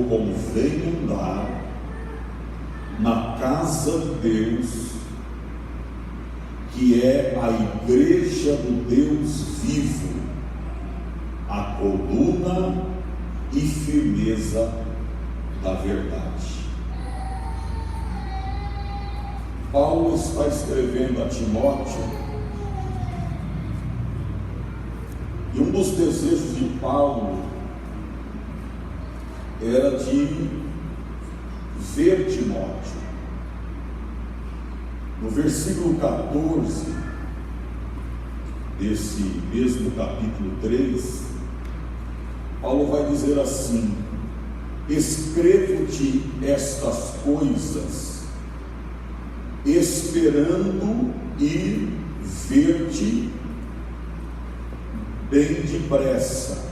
convém andar na casa de Deus, que é a igreja do Deus vivo, a coluna e firmeza da verdade. Paulo está escrevendo a Timóteo, e um dos desejos de Paulo era de ver Timóteo. No versículo 14 desse mesmo capítulo 3, Paulo vai dizer assim: escrevo-te estas coisas, esperando ir ver-te bem depressa.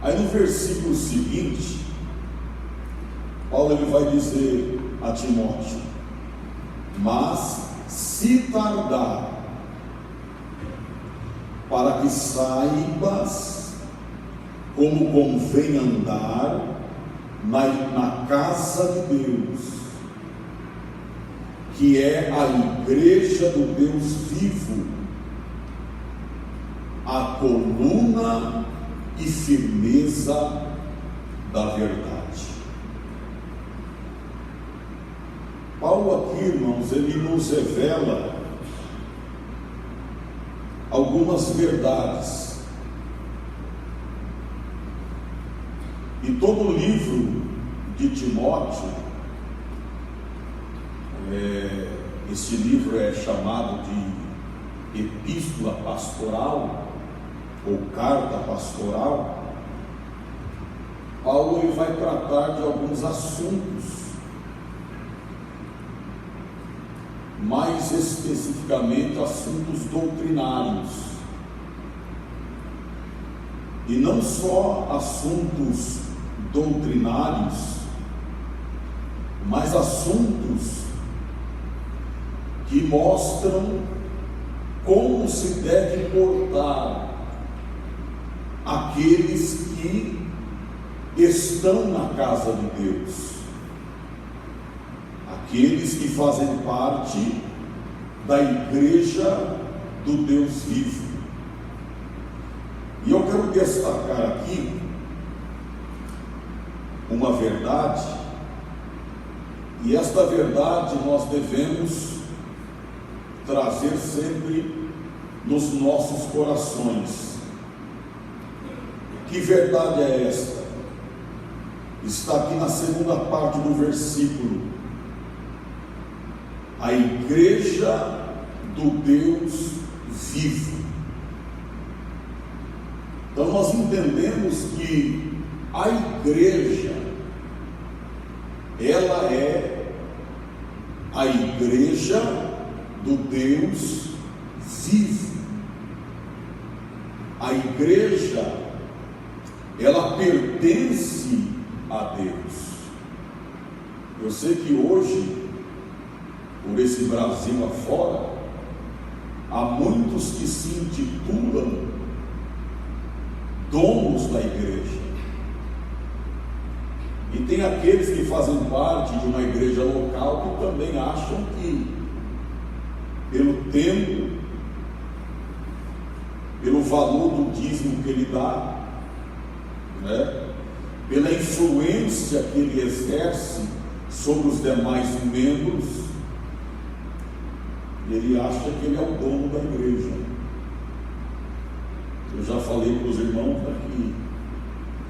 Aí no versículo seguinte, Paulo ele vai dizer a Timóteo: mas se tardar, para que saibas como convém andar na casa de Deus, que é a igreja do Deus vivo, a coluna e firmeza da verdade. Paulo aqui, irmãos, ele nos revela algumas verdades. E todo o livro de Timóteo, esse livro é chamado de epístola pastoral, ou carta pastoral. Paulo ele vai tratar de alguns assuntos, mais especificamente assuntos doutrinários, e não só assuntos doutrinários, mas assuntos que mostram como se deve portar aqueles que estão na casa de Deus, aqueles que fazem parte da igreja do Deus vivo. E eu quero destacar aqui uma verdade, e esta verdade nós devemos trazer sempre nos nossos corações. Que verdade é esta? Está aqui na segunda parte do versículo: a igreja do Deus vivo. Então nós entendemos que a igreja, ela é a igreja do Deus vivo. A igreja, ela pertence a Deus. Eu sei que hoje, por esse Brasil afora, há muitos que se intitulam donos da igreja, e tem aqueles que fazem parte de uma igreja local que também acham que, pelo tempo, pelo valor do dízimo que ele dá, pela influência que ele exerce sobre os demais membros, ele acha que ele é o dono da igreja. Eu já falei para os irmãos que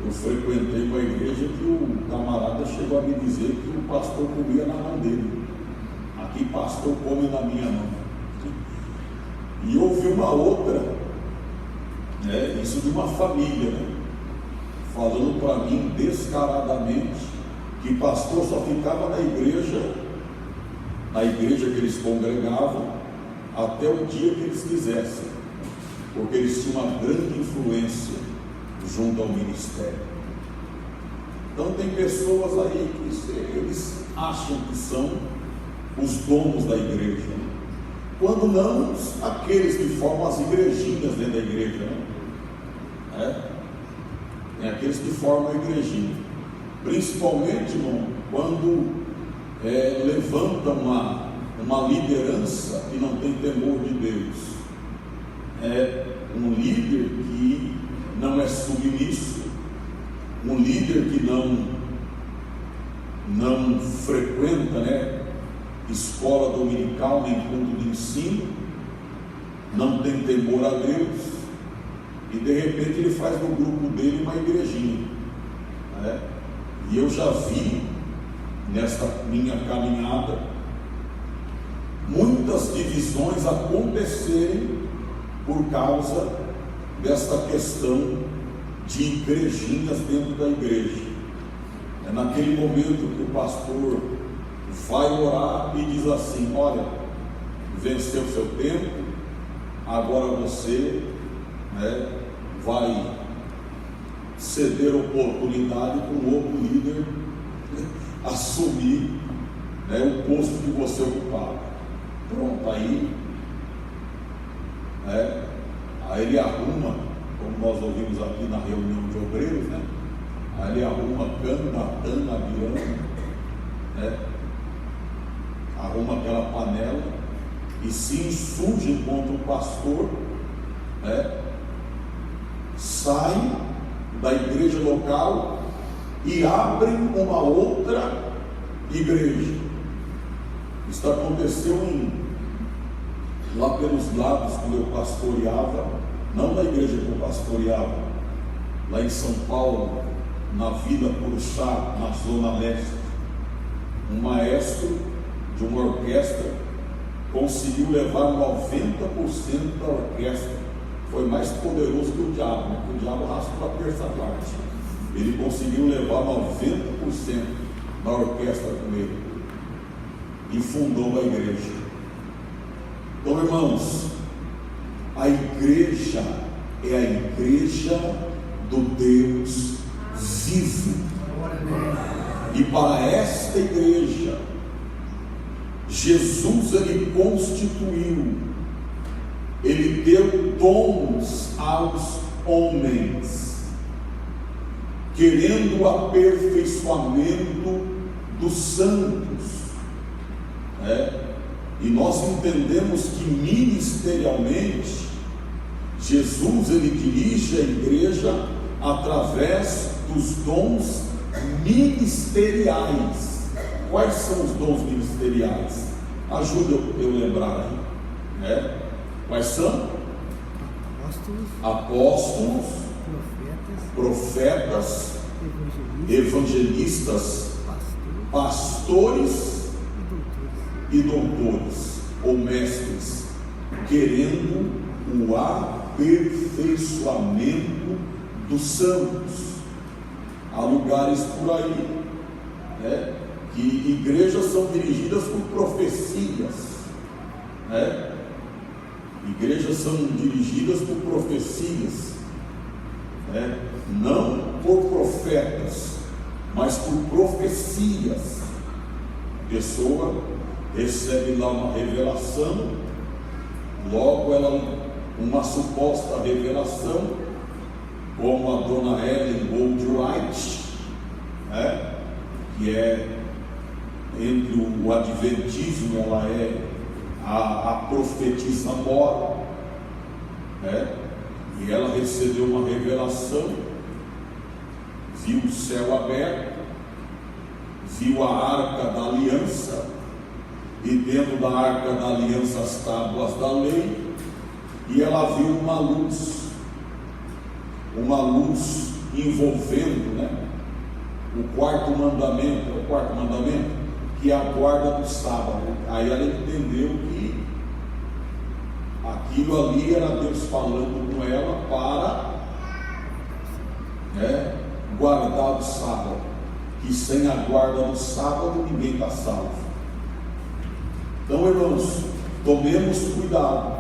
eu frequentei uma igreja que o camarada chegou a me dizer que o pastor comia na mão dele. Aqui pastor come na minha mão. E houve uma outra, isso de uma família, falando para mim descaradamente que pastor só ficava na igreja que eles congregavam, até o dia que eles quisessem, porque eles tinham uma grande influência junto ao ministério. Então tem pessoas aí que eles acham que são os donos da igreja, quando não aqueles que formam as igrejinhas dentro da igreja, Tem aqueles que formam a igrejinha. principalmente, irmão, quando levanta uma liderança que não tem temor de Deus. É um líder que não é submisso, um líder que não frequenta, escola dominical, nem culto de ensino, não tem temor a Deus, e de repente ele faz no grupo dele uma igrejinha, e eu já vi nesta minha caminhada muitas divisões acontecerem por causa desta questão de igrejinhas dentro da igreja. É naquele momento que o pastor vai orar e diz assim: olha, venceu o seu tempo, agora você vai ceder oportunidade para um outro líder assumir o posto que você ocupava. Pronto, aí ele arruma, como nós ouvimos aqui na reunião de obreiros, aí ele arruma cano, Natan, Abião, arruma aquela panela e se insurge contra o pastor, saem da igreja local e abrem uma outra igreja. Isso aconteceu lá pelos lados, quando eu pastoreava, não na igreja que eu pastoreava, lá em São Paulo, na Vila Curuçá, na Zona Leste. Um maestro de uma orquestra conseguiu levar 90% da orquestra. Foi mais poderoso que o diabo, porque o diabo raspa a terça parte. Ele conseguiu levar 90% da orquestra com ele e fundou a igreja. Então, irmãos, a igreja é a igreja do Deus vivo, e para esta igreja Jesus ele constituiu, ele deu dons aos homens, querendo o aperfeiçoamento dos santos, e nós entendemos que ministerialmente Jesus ele dirige a igreja através dos dons ministeriais. Quais são os dons ministeriais? Ajuda eu lembrar aí, quais são? Apóstolos, profetas, evangelistas, pastores e doutores ou mestres, querendo o aperfeiçoamento dos santos. Há lugares por aí, que igrejas são dirigidas por profecias, igrejas são dirigidas por profecias, não por profetas, mas por profecias. A pessoa recebe lá uma revelação, logo uma suposta revelação, como a dona Ellen Goldwright, que entre o adventismo, ela é a profetisa mora, e ela recebeu uma revelação, viu o céu aberto, viu a arca da aliança, e dentro da arca da aliança as tábuas da lei, e ela viu uma luz envolvendo, o quarto mandamento, que é a guarda do sábado. Aí ela entendeu que aquilo ali era Deus falando com ela para guardar o sábado, que sem a guarda do sábado ninguém está salvo. Então, irmãos, tomemos cuidado.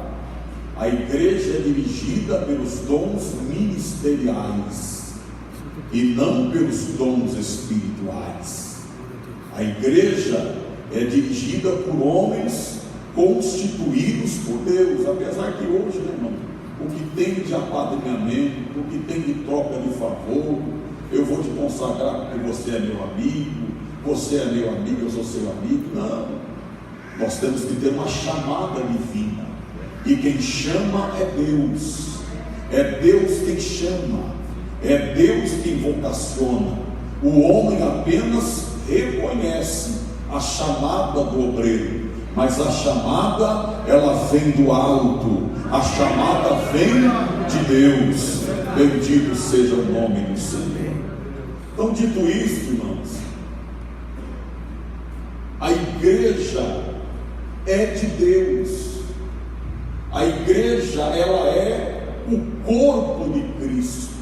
A igreja é dirigida pelos dons ministeriais e não pelos dons espirituais. A igreja é dirigida por homens constituídos por Deus, apesar que hoje, irmão, o que tem de apadrinhamento, o que tem de troca de favor, eu vou te consagrar porque você é meu amigo, você é meu amigo, eu sou seu amigo. Não, nós temos que ter uma chamada divina, e quem chama é Deus. É Deus quem chama, é Deus quem vocaciona. O homem apenas reconhece a chamada do obreiro, mas a chamada, ela vem do alto, a chamada vem de Deus. Bendito seja o nome do Senhor. Então, dito isto, irmãos, a igreja é de Deus. A igreja, ela é o corpo de Cristo.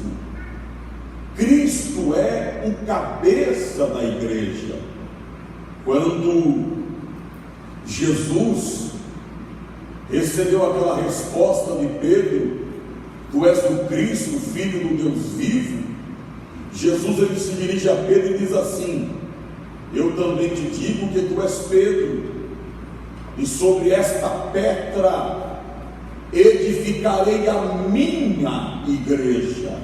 Cristo é o cabeça da igreja. Quando Jesus recebeu aquela resposta de Pedro: tu és o Cristo, filho do Deus vivo, Jesus, ele se dirige a Pedro e diz assim: eu também te digo que tu és Pedro, e sobre esta pedra edificarei a minha igreja,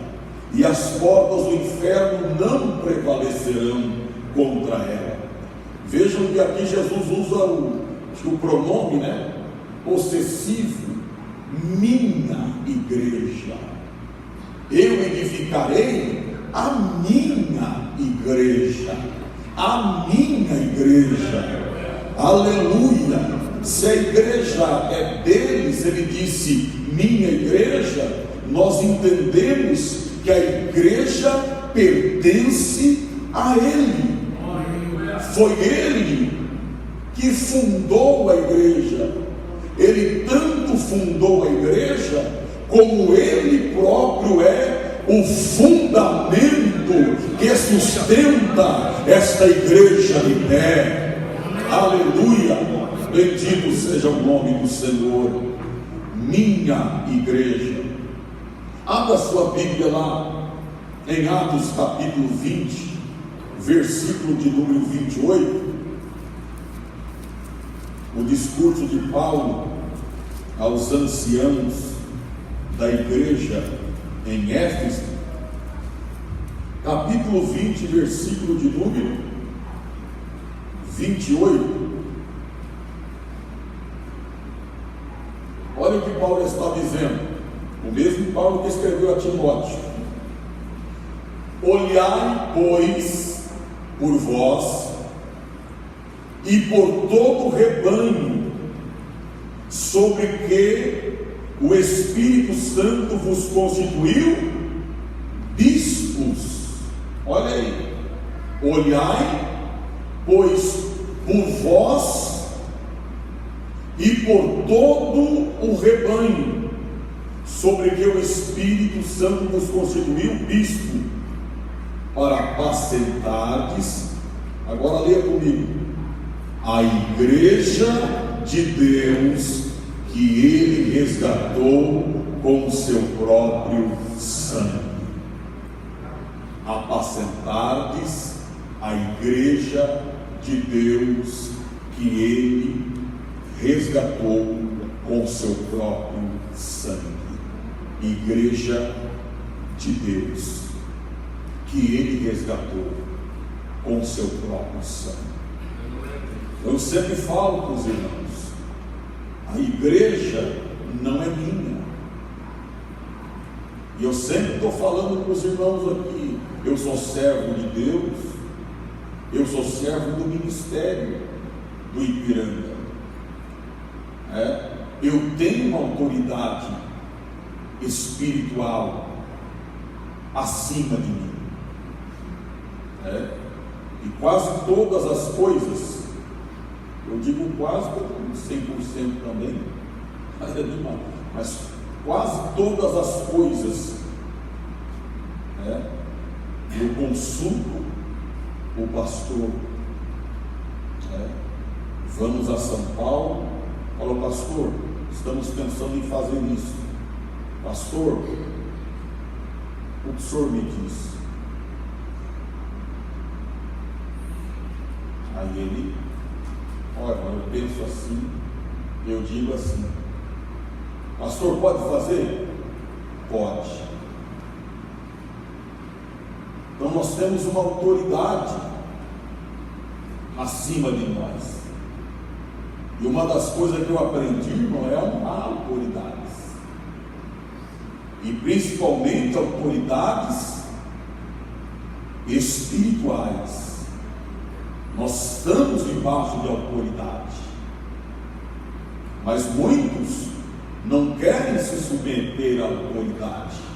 e as portas do inferno não prevalecerão contra ela. Vejam que aqui Jesus usa o pronome, né, possessivo, minha igreja. Eu edificarei a minha igreja, a minha igreja. Aleluia! Se a igreja é deles, ele disse minha igreja, nós entendemos que a igreja pertence a ele. Foi ele que fundou a igreja. Ele tanto fundou a igreja, como ele próprio é o fundamento que sustenta esta igreja de pé. Aleluia! Bendito seja o nome do Senhor. Minha igreja. Abra sua Bíblia lá em Atos capítulo 20, versículo de número 28. O discurso de Paulo aos anciãos da igreja em Éfeso, capítulo 20, versículo de número 28. Olha o que Paulo está dizendo, o mesmo Paulo que escreveu a Timóteo: olhai, pois, por vós e por todo o rebanho sobre que o Espírito Santo vos constituiu bispos. Olha aí, olhai, pois, por vós e por todo o rebanho sobre que o Espírito Santo vos constituiu bispo, para apacentardes, agora leia comigo, a igreja de Deus, que ele resgatou com o seu próprio sangue. Apacentardes a igreja de Deus, que ele resgatou com o seu próprio sangue. Igreja de Deus, que ele resgatou com o seu próprio sangue. Eu sempre falo para os irmãos, a igreja não é minha. E eu sempre estou falando para os irmãos aqui, eu sou servo de Deus, eu sou servo do ministério do Ipiranga. Eu tenho uma autoridade espiritual acima de mim. E quase todas as coisas, eu digo quase 100% também, mas quase todas as coisas, eu consulto o pastor. Vamos a São Paulo, falo: pastor, estamos pensando em fazer isso. Pastor, o que o senhor me diz? Aí ele: olha, eu penso assim, eu digo assim. Pastor, pode fazer? Pode. Então nós temos uma autoridade acima de nós. E uma das coisas que eu aprendi, irmão, é honrar autoridades. E principalmente autoridades espirituais. Nós estamos debaixo de autoridade. Mas muitos não querem se submeter à autoridade.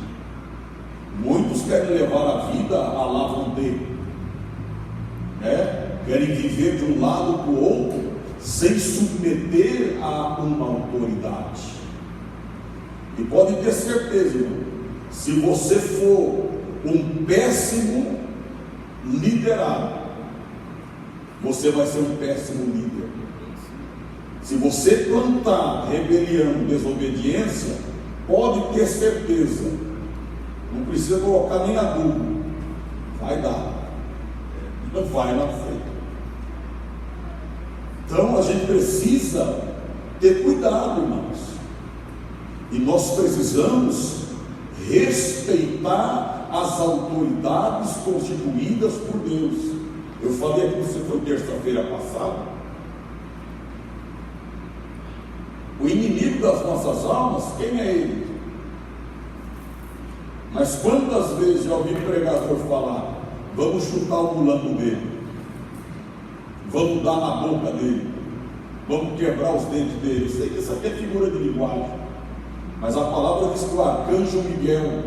Muitos querem levar a vida à lavonde, querem viver de um lado para o outro, sem submeter a uma autoridade. E pode ter certeza, irmão, se você for um péssimo liderado, você vai ser um péssimo líder. Se você plantar rebelião, desobediência, pode ter certeza, não precisa colocar nem adubo, vai dar, não vai na frente. Então a gente precisa ter cuidado, irmãos, e nós precisamos respeitar as autoridades constituídas por Deus. Eu falei aqui, você foi terça-feira passada, o inimigo das nossas almas, quem é ele? Mas quantas vezes já ouvi pregador falar, vamos chutar o mulambo dele, vamos dar na boca dele, vamos quebrar os dentes dele. Sei que isso aqui é figura de linguagem, mas a palavra diz que o arcanjo Miguel,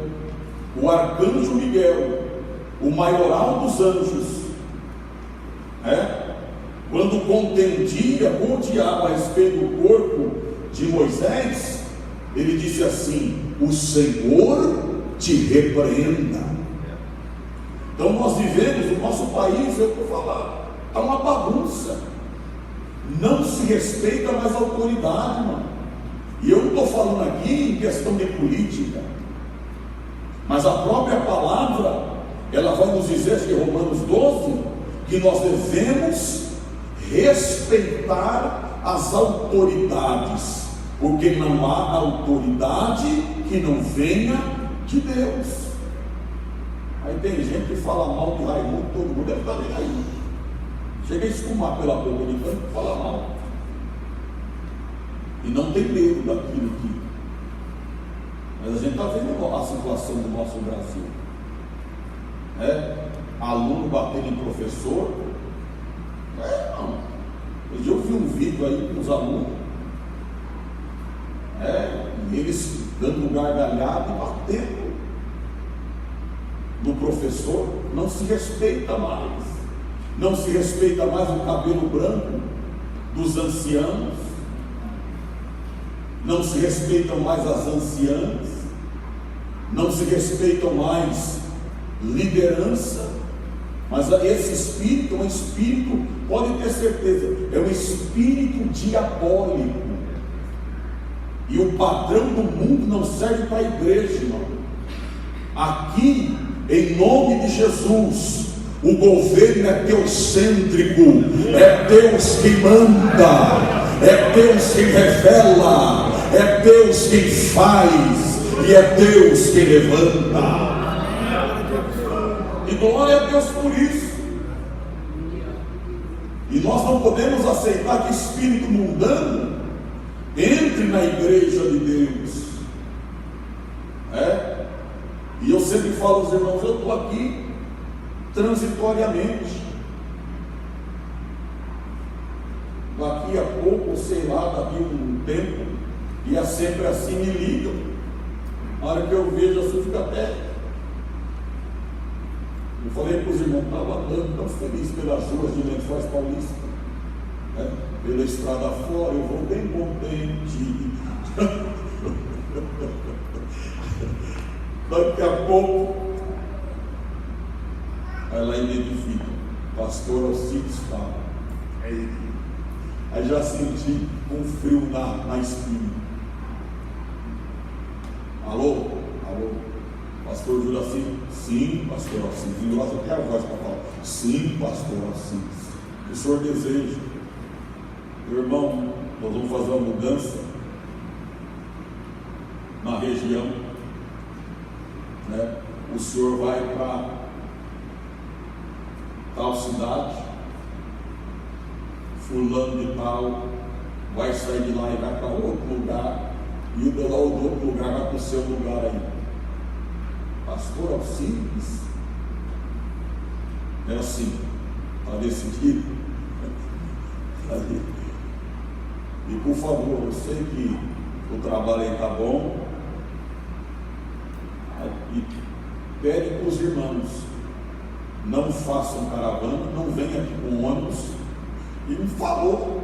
o maioral dos anjos, quando contendia com o diabo a respeito do corpo de Moisés, ele disse assim: o Senhor te repreenda. Então nós vivemos, o nosso país, eu vou falar, está uma bagunça, não se respeita mais a autoridade, irmão. E eu não estou falando aqui em questão de política, mas a própria palavra, ela vai nos dizer, em Romanos 12, que nós devemos respeitar as autoridades, porque não há autoridade que não venha de Deus. Aí tem gente que fala mal de Raimundo, todo mundo deve estar nem aí, chega a esfumar pela boca de tanto que fala mal, e não tem medo daquilo que... Mas a gente está vendo a situação do nosso Brasil, aluno batendo em professor, não. Eu vi um vídeo aí com os alunos, e eles dando gargalhada e batendo no professor. Não se respeita mais, não se respeita mais o cabelo branco dos anciãos, não se respeitam mais as anciãs, não se respeitam mais liderança. Mas esse espírito é um espírito, pode ter certeza, é um espírito diabólico. E o padrão do mundo não serve para a igreja, irmão. Aqui, em nome de Jesus, o governo é teocêntrico, é Deus que manda, é Deus que revela, é Deus que faz, e é Deus que levanta. E glória a Deus por isso. E nós não podemos aceitar que espírito mundano entre na igreja de Deus. E eu sempre falo aos irmãos, eu estou aqui transitoriamente. Daqui a pouco, sei lá, daqui a um tempo, e é sempre assim, me ligam. Na hora que eu vejo, assim, fica até... Eu falei para os irmãos, estava andando tão feliz pelas ruas de Lençóis Paulista, pela estrada fora, eu vou bem contente. Daqui a pouco, ela identifica, pastor Alcides fala, é ele. Aí já senti um frio na espinha. Alô? Pastor Juraci? Sim, pastor Alcides. Em nós eu tenho a voz para falar. Sim, pastor Alcides. O senhor deseja? Meu irmão, nós vamos fazer uma mudança na região. O senhor vai para tal cidade, fulano de tal vai sair de lá e vai para outro lugar, e o de lá do outro lugar vai para o seu lugar aí. Pastor Alcides, é assim, está decidido? E por favor, eu sei que o trabalho aí está bom, e pede para os irmãos, não façam caravana, não venha aqui com ônibus, e me falou,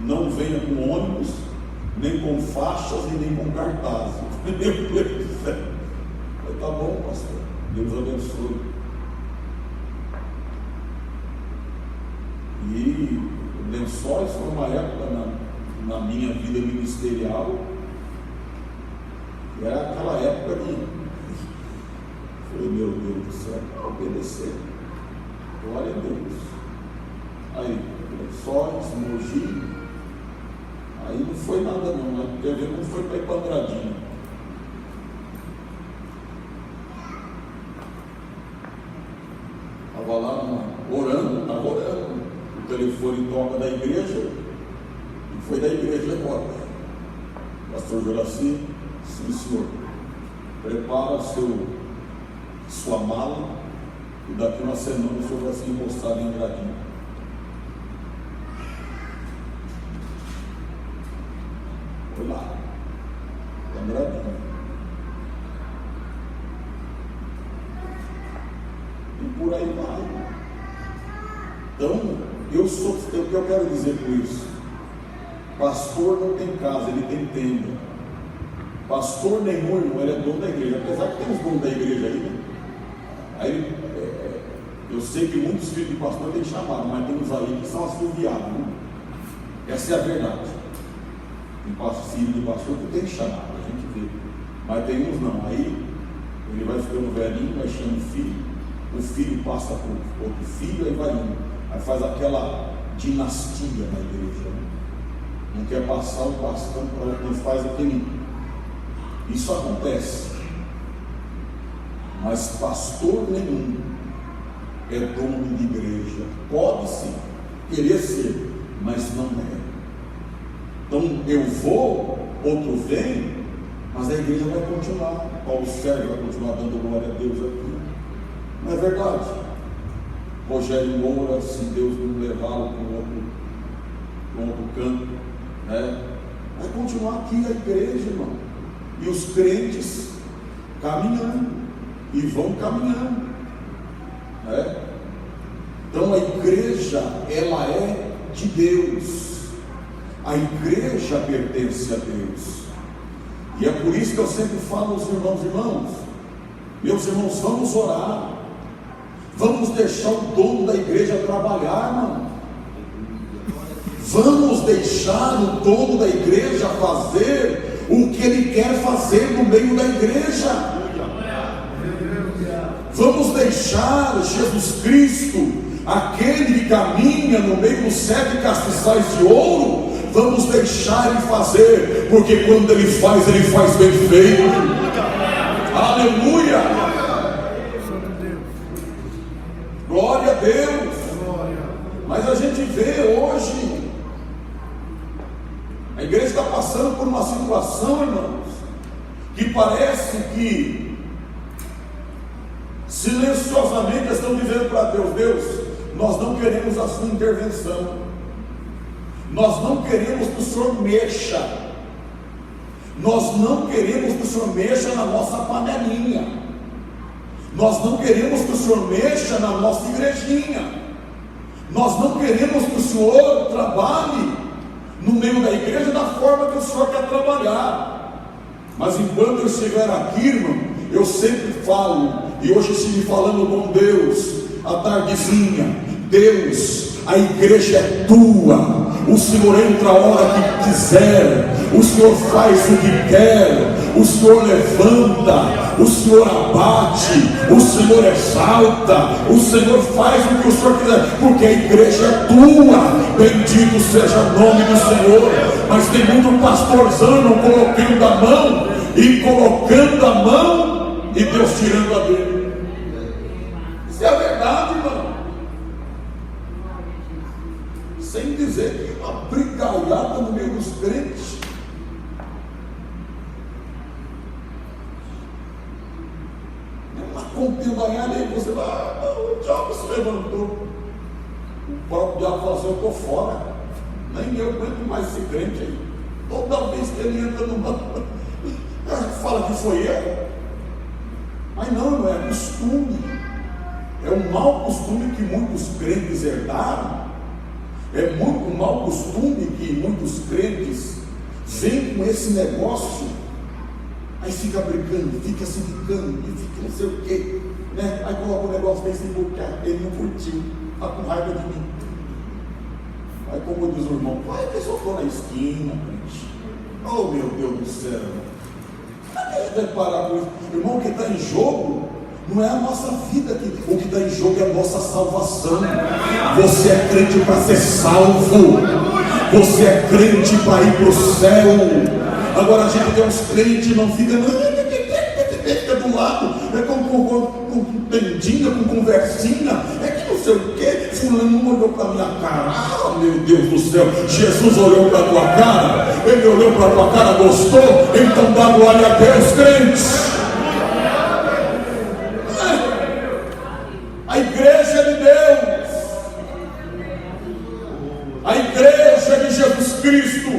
não venha com ônibus, nem com faixas e nem com cartazes. Meu Deus do céu. Mas tá bom, pastor, Deus abençoe. E Lençóis foi uma época na minha vida ministerial, que era aquela época de, falei, meu Deus do céu, obedecer, glória a Deus. Aí, Lençóis, Mogi, aí não foi nada não, né? Quer ver como foi para ir para Andradina. Estava lá estava orando, o telefone toca da igreja, e foi da igreja agora. Pastor Juraci, sim senhor, prepara sua mala, e daqui uma semana o senhor vai ser encostado em Andradina. Foi lá, Andradina. E por aí vai. Então, o que eu quero dizer com isso? Pastor não tem casa, ele tem tenda. Pastor nenhum, irmão, ele é dono da igreja. Apesar que tem os donos da igreja aí, né? Aí, eu sei que muitos filhos de pastor têm chamado, mas tem uns aí que são assoviados, né? Essa é a verdade. Tem filho de pastor que tem chamado, a gente vê. Mas tem uns não. Aí, ele vai ficando velhinho, vai chamando o filho passa para o outro filho, aí vai indo. Aí faz aquela dinastia na igreja, né? Não quer passar o bastão para outro, não faz aquele. Isso acontece, mas pastor nenhum é dono de igreja. Pode sim querer ser, mas não é. Então eu vou, outro vem, mas a igreja vai continuar. Paulo Sérgio vai continuar dando glória a Deus aqui. Não é verdade? Rogério Moura, se Deus não levá-lo para outro canto, né? Vai continuar aqui a igreja, irmão. E os crentes caminhando, e vão caminhando, né? Então a igreja, ela é de Deus. A igreja pertence a Deus. E é por isso que eu sempre falo aos irmãos, meus irmãos, vamos orar. Vamos deixar o dono da igreja trabalhar, irmão. Vamos deixar o dono da igreja fazer o que ele quer fazer no meio da igreja. Vamos deixar Jesus Cristo, aquele que caminha no meio dos 7 castiçais de ouro, vamos deixar ele fazer, porque quando ele faz bem feito. Aleluia! Glória a Deus. Mas a gente vê hoje, a igreja está passando por uma situação, irmãos, que parece que silenciosamente estão dizendo para Deus, nós não queremos a sua intervenção, nós não queremos que o Senhor mexa, nós não queremos que o Senhor mexa na nossa panelinha, nós não queremos que o Senhor mexa na nossa igrejinha, nós não queremos que o Senhor trabalhe no meio da igreja da forma que o Senhor quer trabalhar. Mas enquanto eu estiver aqui, irmão, eu sempre falo, e hoje eu estive falando com Deus à tardezinha, Deus, a igreja é tua, o Senhor entra a hora que quiser, o Senhor faz o que quer, o Senhor levanta, o Senhor abate, o Senhor exalta, o Senhor faz o que o Senhor quiser, porque a igreja é tua, bendito seja o nome do Senhor. Mas tem muito pastorzão colocando a mão e Deus tirando a dele. Isso é a verdade, irmão. sem dizer que uma brigaiada no meio dos crentes. Uma contendaiada aí, você vai, o diabo se levantou. O próprio diabo fala assim: eu estou fora, nem eu aguento mais esse crente aí. Toda vez que ele entra no banco, fala que foi eu. Mas não é costume, é um mau costume que muitos crentes herdaram, é muito um mau costume que muitos crentes vêm com esse negócio, aí fica brincando, fica se ficando, e fica não sei o quê, né? Aí coloca o negócio desse porque ele não curtiu, está com raiva de mim. Aí como diz o irmão, vai que eu estou na esquina, crente. Oh meu Deus do céu, a gente vai parar com isso. Irmão, o que está em jogo não é a nossa vida aqui, o que está em jogo é a nossa salvação. Você é crente para ser salvo, você é crente para ir para o céu. Agora a gente tem uns crentes, não fica do lado, é com tendinha, com conversinha, é que não sei o que, fulano não olhou para a minha cara. Ah, meu Deus do céu, Jesus olhou para a tua cara, ele olhou para a tua cara, gostou, então dá glória a Deus, crentes. A igreja é de Deus, a igreja de Jesus Cristo,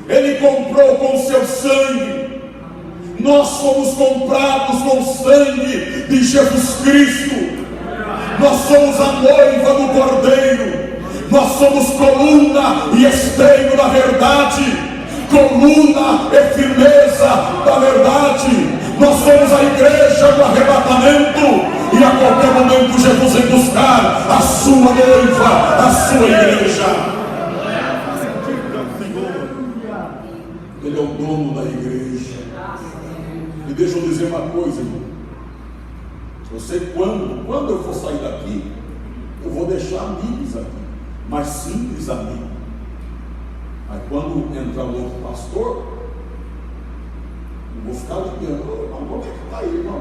ele comprou com seu sangue. Nós somos comprados com o sangue de Jesus Cristo. Nós somos a noiva do Cordeiro. Nós somos coluna e esteio da verdade, coluna e firmeza da verdade. Nós somos a igreja do arrebatamento, e a qualquer momento Jesus vem buscar a sua noiva, a sua igreja. Ele é o dono da igreja. E deixa eu dizer uma coisa, irmão. Eu sei quando eu for sair daqui, eu vou deixar amigos aqui, mas simples amigos. Aí quando entrar o outro pastor, eu vou ficar ligando: ô irmão, como é que está aí, irmão?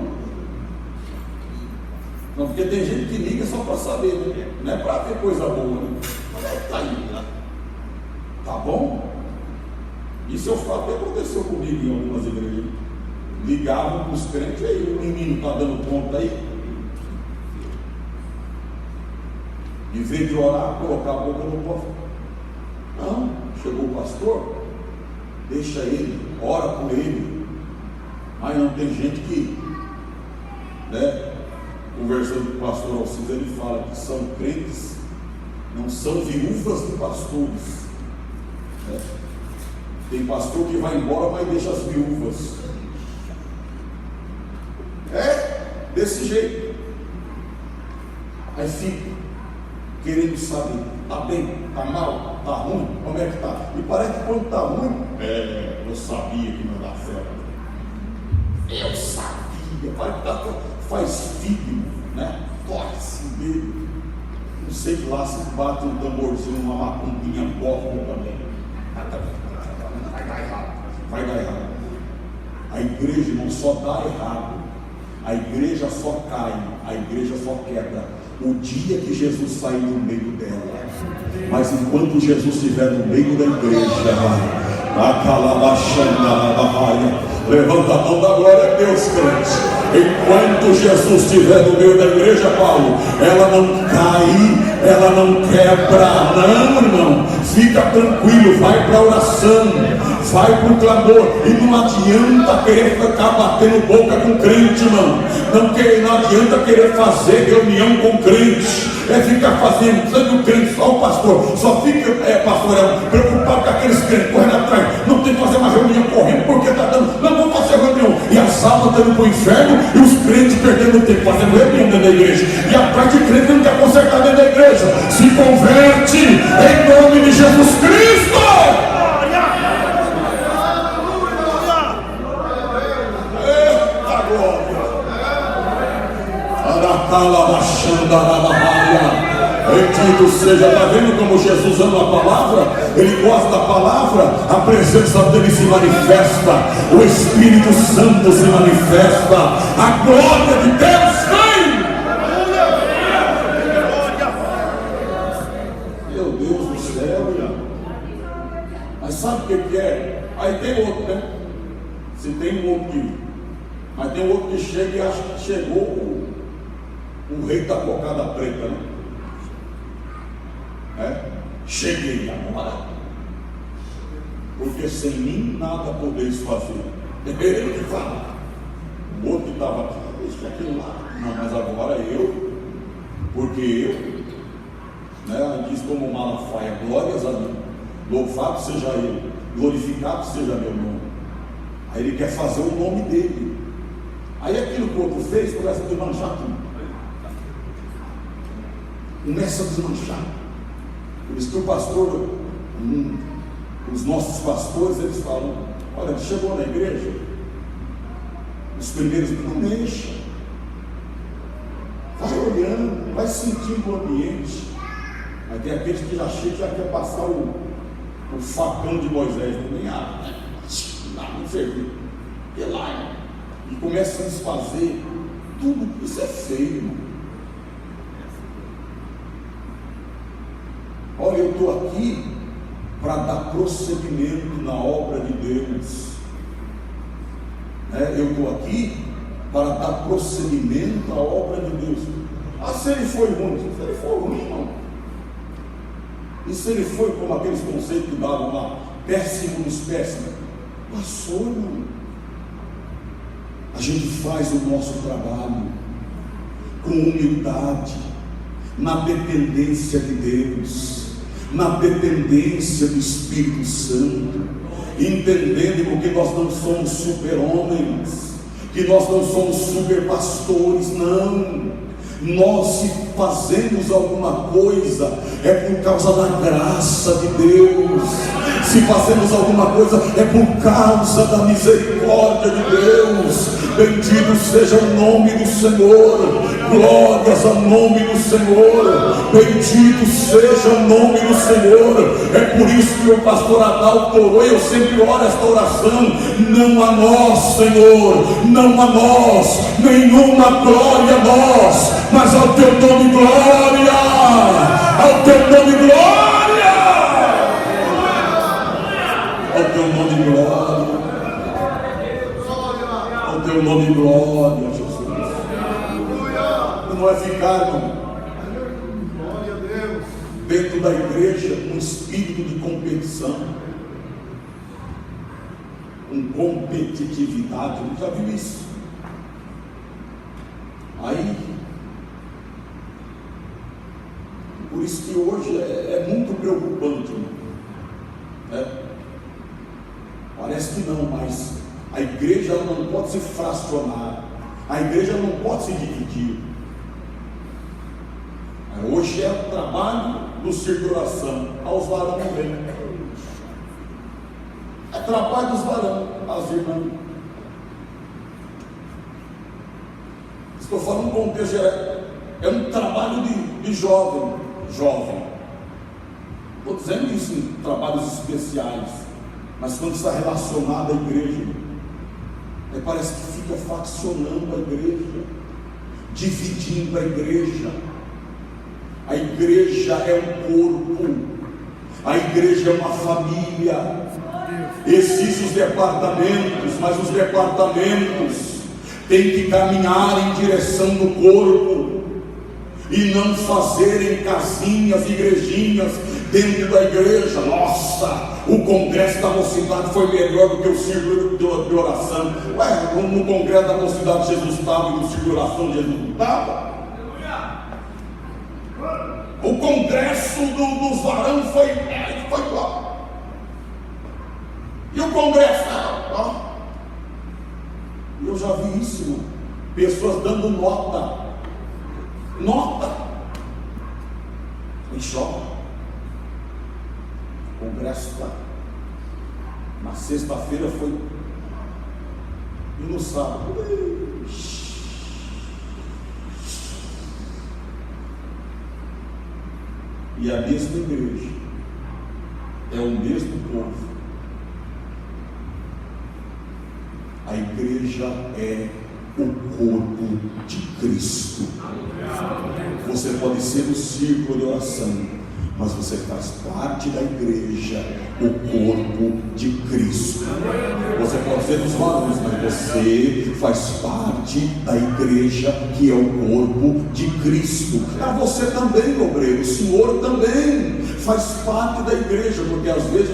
Não, porque tem gente que liga só para saber, né? Não é para ver coisa boa, né? Como é que está aí, né? Tá bom? Isso eu falo, até aconteceu comigo em algumas igrejas. Ligavam para os crentes: aí, o menino está dando conta aí? Em vez de orar, colocar a boca no povo. Não, chegou o pastor, deixa ele, ora por ele. Mas não, tem gente que, né, conversando com o pastor Alcides, ele fala que são crentes, não são viúvas de pastores, né? Tem pastor que vai embora, mas deixa as viúvas. É desse jeito. Aí fica querendo saber: está bem, está mal, está ruim, como é que está? E parece que quando está ruim, eu sabia que não ia dar certo. Eu sabia. Faz filho, né? Torce dele. Não sei que lá se bate um tamborzinho, uma macumbinha bófica também. Vai dar errado. A igreja não só dá errado, a igreja só cai, a igreja só quebra o dia que Jesus sair no meio dela. Mas enquanto Jesus estiver no meio da igreja, levanta a mão da glória a Deus, crente. Enquanto Jesus estiver no meio da igreja, Paulo, ela não cai, ela não quebra. Não, irmão, fica tranquilo, vai para a oração, vai para o clamor. E não adianta querer ficar batendo boca com crente, irmão. Não adianta querer fazer reunião com crente, é ficar fazendo, sabe o crente, só o pastor, só fica, pastor, preocupado com aqueles crentes correndo atrás. Não tem que fazer uma reunião correndo porque está dando, não vamos fazer reunião. E as almas estão indo para o inferno e os crentes perdendo tempo fazendo reunião dentro da igreja. E a parte de crente não quer consertar dentro da igreja. Se converte em nome de Jesus Cristo. Eita glória! Bendito seja, está vendo como Jesus ama a palavra? Ele gosta da palavra, a presença dele se manifesta, o Espírito Santo se manifesta, a glória de Deus vem. Meu sabe o que é? Aí tem outro, né? Se tem um outro que... Mas tem outro que chega e acha que chegou o rei da cocada preta, né? Cheguei agora, porque sem mim nada podeis fazer. Ele que fala. O outro que estava aqui, deixa aquilo lá. Não, mas agora eu, porque eu, né? Diz como Malafaia, glórias a mim, louvado seja ele, glorificado seja meu nome. Aí ele quer fazer o nome dele. Aí aquilo que o outro fez começa a desmanchar tudo. Começa a desmanchar. Por isso que o pastor, os nossos pastores, eles falam: olha, chegou na igreja, os primeiros, não mexa, vai olhando, vai sentindo o ambiente. Aí tem aqueles que já chegam, já quer passar o facão de Moisés, nem não serviu, e lá, e começa a desfazer tudo. Isso é feio, irmão. Olha, eu estou aqui para dar prosseguimento na obra de Deus. Eu estou aqui para dar prosseguimento à obra de Deus. Se ele foi ruim, se ele for ruim, irmão. E se ele foi como aqueles conceitos que davam lá, péssimo dos péssimos, passou, irmão. A gente faz o nosso trabalho com humildade, na dependência de Deus, na dependência do Espírito Santo, entendendo que nós não somos super-homens, que nós não somos super-pastores, não. Nós, se fazemos alguma coisa, é por causa da graça de Deus. Se fazemos alguma coisa, é por causa da misericórdia de Deus. Bendito seja o nome do Senhor. Glórias ao nome do Senhor. Bendito seja o nome do Senhor. É por isso que o pastor Adalto orou, e eu sempre oro esta oração: não a nós, Senhor, não a nós, nenhuma glória a nós, mas ao teu nome glória, ao teu nome glória, ao teu nome glória, ao teu nome glória, Jesus. Não é ficar, irmão, dentro da igreja um espírito de competição, com competitividade. Eu já vi isso. Aí, por isso que hoje é muito preocupante, parece que não, mas a igreja não pode se fracionar, a igreja não pode se dividir. Hoje é o trabalho do círculo de oração, aos varões não vem, é trabalho dos varões, as irmãs. Estou falando com um contexto geral, é um trabalho de jovem. Estou dizendo isso em trabalhos especiais, mas quando está relacionado à igreja, parece que fica faccionando a igreja, dividindo a igreja. A igreja é um corpo, a igreja é uma família. Existem os departamentos, mas os departamentos têm que caminhar em direção do corpo e não fazerem casinhas, igrejinhas dentro da igreja. Nossa, o congresso da mocidade foi melhor do que o círculo de oração. No congresso da mocidade Jesus estava, e no círculo de oração Jesus não estava. O congresso dos varões foi lá. E o congresso, eu já vi isso, irmão. Pessoas dando nota em choque. O congresso está. Na sexta-feira foi. E no sábado. E a mesma igreja, é o mesmo povo. A igreja é o corpo de Cristo. Você pode ser o círculo de oração, mas você faz parte da igreja, o corpo de Cristo. Você pode ser dos varões, mas você faz parte da igreja, que é o corpo de Cristo. Você também, obreiro, o senhor também faz parte da igreja, porque às vezes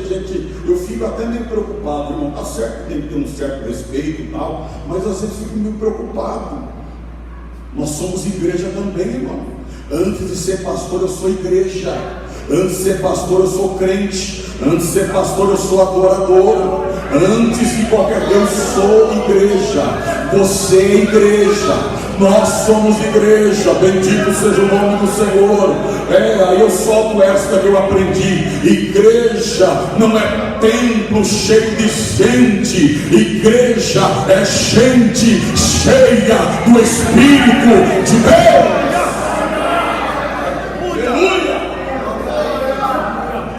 eu fico até meio preocupado, irmão. Está certo, tem que ter um certo respeito e tal, mas às vezes fico meio preocupado. Nós somos igreja também, irmão. Antes de ser pastor, eu sou igreja. Antes de ser pastor, eu sou crente. Antes de ser pastor, eu sou adorador. Antes de qualquer coisa, eu sou igreja. Você é igreja. Nós somos igreja. Bendito seja o nome do Senhor. Aí eu solto esta que eu aprendi. Igreja não é templo cheio de gente. Igreja é gente cheia do Espírito de Deus.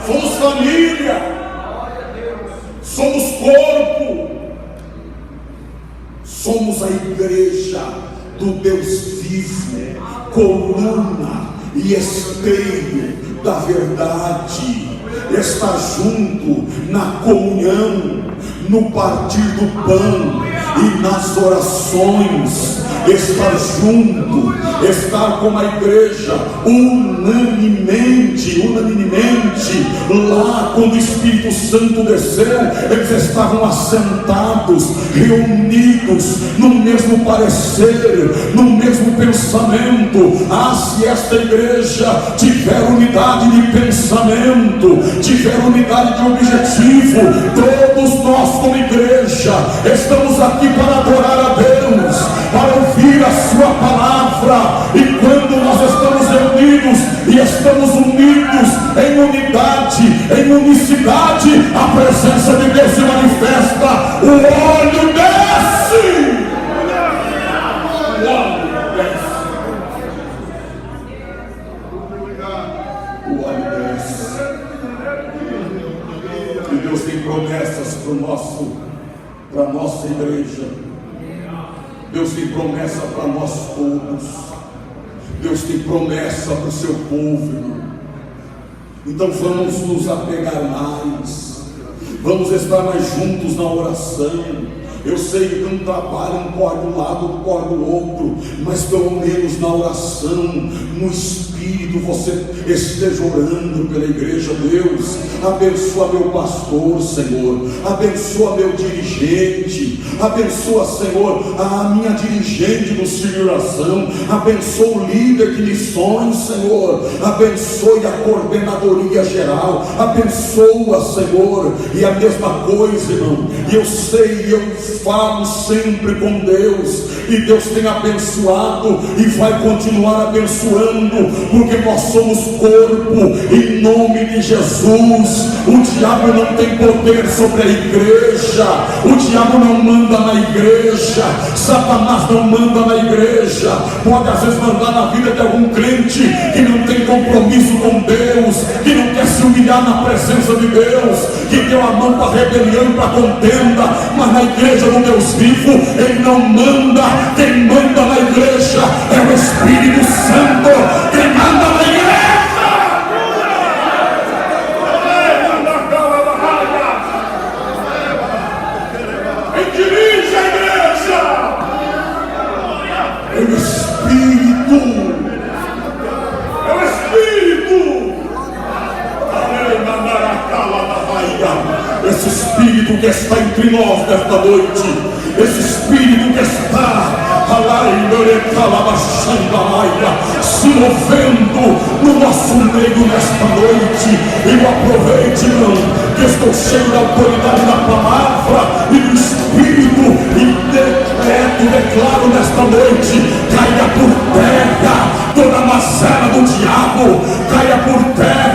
Somos família, somos corpo, somos a igreja do Deus vivo, coluna e esteio da verdade. Está junto na comunhão, no partir do pão e nas orações. Estar junto, estar como a igreja, unanimemente, lá quando o Espírito Santo desceu, eles estavam assentados, reunidos, no mesmo parecer, no mesmo pensamento. Se esta igreja tiver unidade de pensamento, tiver unidade de objetivo, todos nós como igreja, estamos aqui para adorar a Deus, para ouvir a sua palavra. E quando nós estamos reunidos e estamos unidos em unidade, em unicidade, a presença de Deus se manifesta. O óleo desce. O óleo desce. E Deus tem promessas para a nossa igreja. Deus tem promessa para nós todos. Deus tem promessa para o seu povo, irmão. Então vamos nos apegar mais. Vamos estar mais juntos na oração. Eu sei que um trabalho, um corre do lado, outro corre do outro, mas pelo menos na oração, no Espírito, você esteja orando pela igreja. Deus, abençoa meu pastor, Senhor, abençoa meu dirigente, abençoa, Senhor, a minha dirigente do Ciro Oração, abençoa o líder de missões, Senhor, abençoe a coordenadoria geral, abençoa, Senhor. E a mesma coisa, irmão, e eu sei, eu falo sempre com Deus, e Deus tem abençoado e vai continuar abençoando, porque nós somos corpo, em nome de Jesus. O diabo não tem poder sobre a igreja, o diabo não manda na igreja, Satanás não manda na igreja. Pode às vezes mandar na vida de algum crente que não tem compromisso com Deus, que não quer se humilhar na presença de Deus, que deu a mão para rebelião e para contenda. Mas na igreja do Deus vivo, Ele não manda. Quem manda na igreja é o Espírito Santo. Quem manda na igreja, quem dirige a igreja é o Espírito. É o Espírito. Esse Espírito que está entre nós nesta noite, esse Espírito que está se movendo no nosso meio nesta noite. Eu aproveito, irmão, que estou cheio da autoridade da palavra e do Espírito, e declaro nesta noite: caia por terra toda a mazela do diabo, caia por terra